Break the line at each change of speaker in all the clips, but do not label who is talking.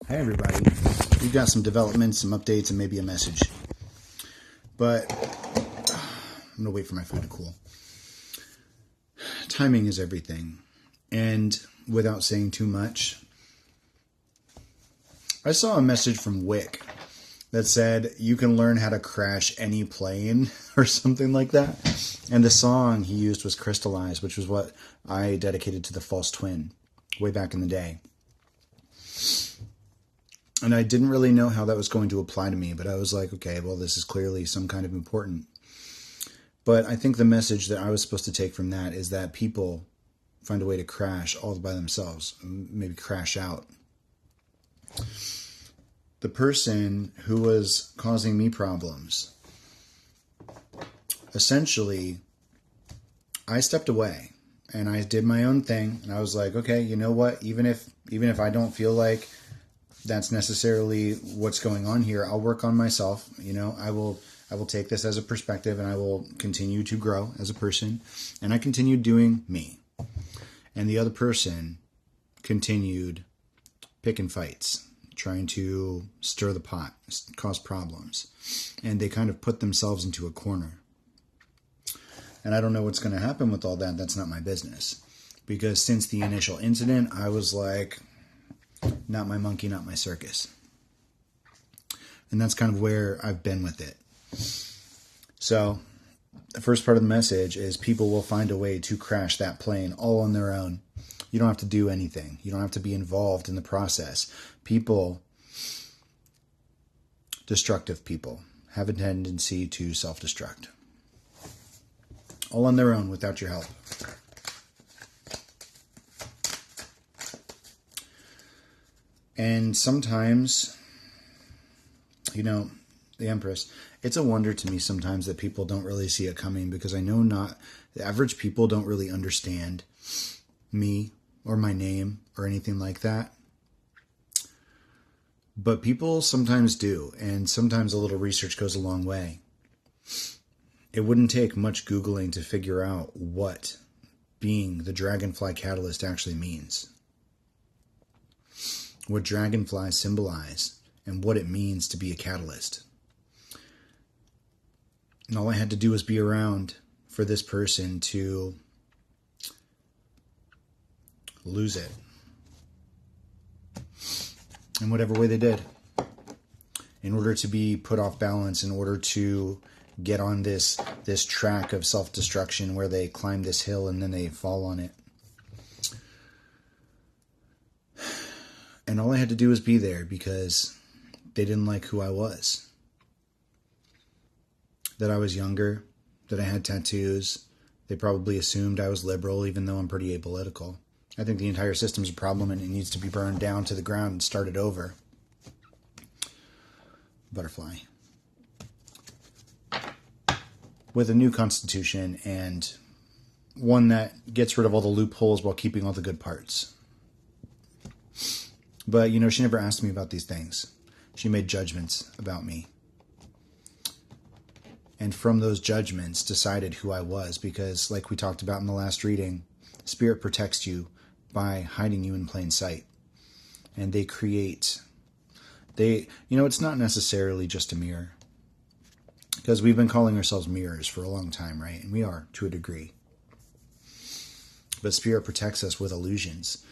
Hey everybody, we've got some developments, some updates, and maybe a message. But I'm gonna wait for my food to cool. Timing is everything. And without saying too much, I saw a message from Wick that said you can learn how to crash any plane or something like that. And the song he used was Crystallize, which was what I dedicated to the False Twin way back in the day. And I didn't really know how that was going to apply to me, but I was like, okay, well, this is clearly some kind of important. But I think the message that I was supposed to take from that is that people find a way to crash all by themselves, maybe crash out. The person who was causing me problems, essentially, I stepped away and I did my own thing. And I was like, okay, you know what? Even if I don't feel like that's necessarily what's going on here, I'll work on myself. You know, I will take this as a perspective and I will continue to grow as a person. And I continued doing me. And the other person continued picking fights, trying to stir the pot, cause problems. And they kind of put themselves into a corner. And I don't know what's going to happen with all that. That's not my business. Because since the initial incident, I was like, not my monkey, not my circus. And that's kind of where I've been with it. So the first part of the message is people will find a way to crash that plane all on their own. You don't have to do anything. You don't have to be involved in the process. People, destructive people, have a tendency to self-destruct. All on their own without your help. And sometimes, you know, the Empress, it's a wonder to me sometimes that people don't really see it coming, because I know the average people don't really understand me or my name or anything like that. But people sometimes do, and sometimes a little research goes a long way. It wouldn't take much Googling to figure out what being the Dragonfly Catalyst actually means. What dragonflies symbolize, and what it means to be a catalyst. And all I had to do was be around for this person to lose it. In whatever way they did. In order to be put off balance, in order to get on this track of self-destruction where they climb this hill and then they fall on it. And all I had to do was be there because they didn't like who I was. That I was younger, that I had tattoos. They probably assumed I was liberal, even though I'm pretty apolitical. I think the entire system's a problem and it needs to be burned down to the ground and started over. Butterfly. With a new constitution and one that gets rid of all the loopholes while keeping all the good parts. But, you know, she never asked me about these things. She made judgments about me. And from those judgments, decided who I was. Because, like we talked about in the last reading, Spirit protects you by hiding you in plain sight. And they create... you know, it's not necessarily just a mirror. Because we've been calling ourselves mirrors for a long time, right? And we are, to a degree. But Spirit protects us with illusions.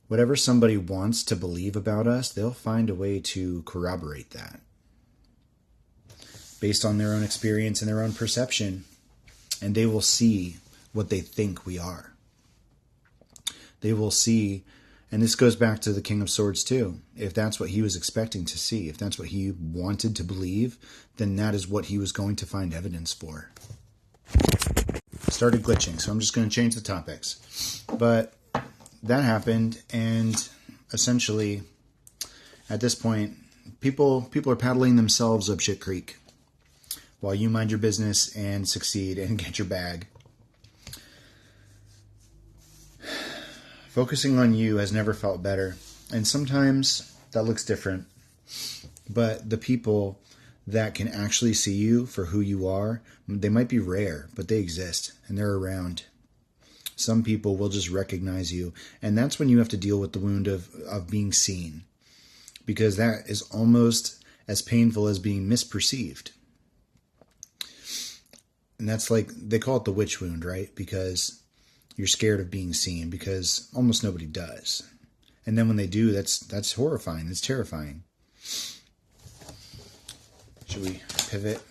Whatever somebody wants to believe about us, they'll find a way to corroborate that. Based on their own experience and their own perception. And they will see what they think we are. They will see, and this goes back to the King of Swords too. If that's what he was expecting to see, if that's what he wanted to believe, then that is what he was going to find evidence for. Started glitching, so I'm just going to change the topics. But that happened, and essentially, at this point, people are paddling themselves up shit creek while you mind your business and succeed and get your bag. Focusing on you has never felt better, and sometimes that looks different, but the people that can actually see you for who you are, they might be rare, but they exist, and they're around. Some people will just recognize you, and that's when you have to deal with the wound of being seen. because that is almost as painful as being misperceived. And that's like, they call it the witch wound, right? Because you're scared of being seen, because almost nobody does. And then when they do, that's horrifying. It's terrifying. Should we pivot?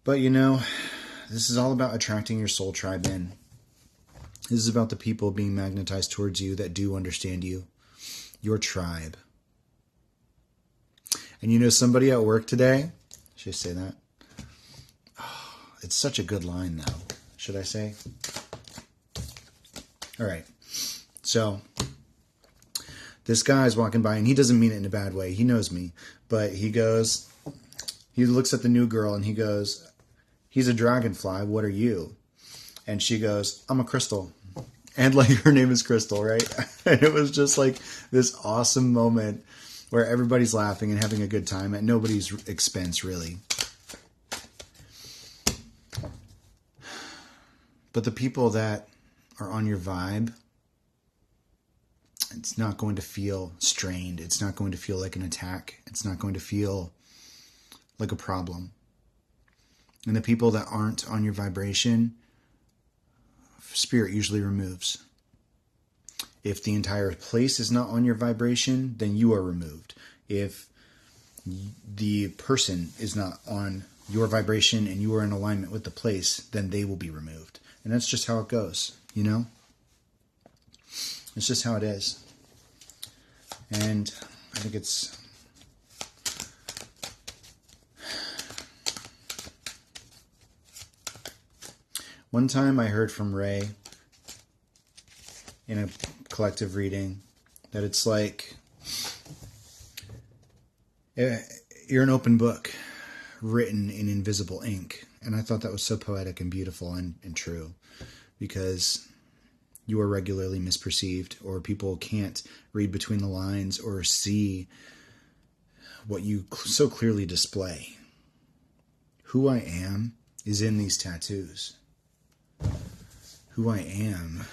But this is all about attracting your soul tribe in. This is about the people being magnetized towards you that do understand you. Your tribe. And somebody at work today, should I say that? Oh, it's such a good line, though. Should I say? All right. So, this guy's walking by, and he doesn't mean it in a bad way. He knows me. But he looks at the new girl, and he goes, "He's a dragonfly. What are you?" And she goes, "I'm a crystal." And like, her name is Crystal, right? And it was just like this awesome moment where everybody's laughing and having a good time at nobody's expense, really. But the people that are on your vibe, it's not going to feel strained. It's not going to feel like an attack. It's not going to feel like a problem. And the people that aren't on your vibration, Spirit usually removes. If the entire place is not on your vibration, then you are removed. If the person is not on your vibration and you are in alignment with the place, then they will be removed. And that's just how it goes, It's just how it is. And I think it's... One time I heard from Ray in a collective reading that it's like you're an open book written in invisible ink. And I thought that was so poetic and beautiful and true, because you are regularly misperceived, or people can't read between the lines or see what you so clearly display. Who I am is in these tattoos. Who I am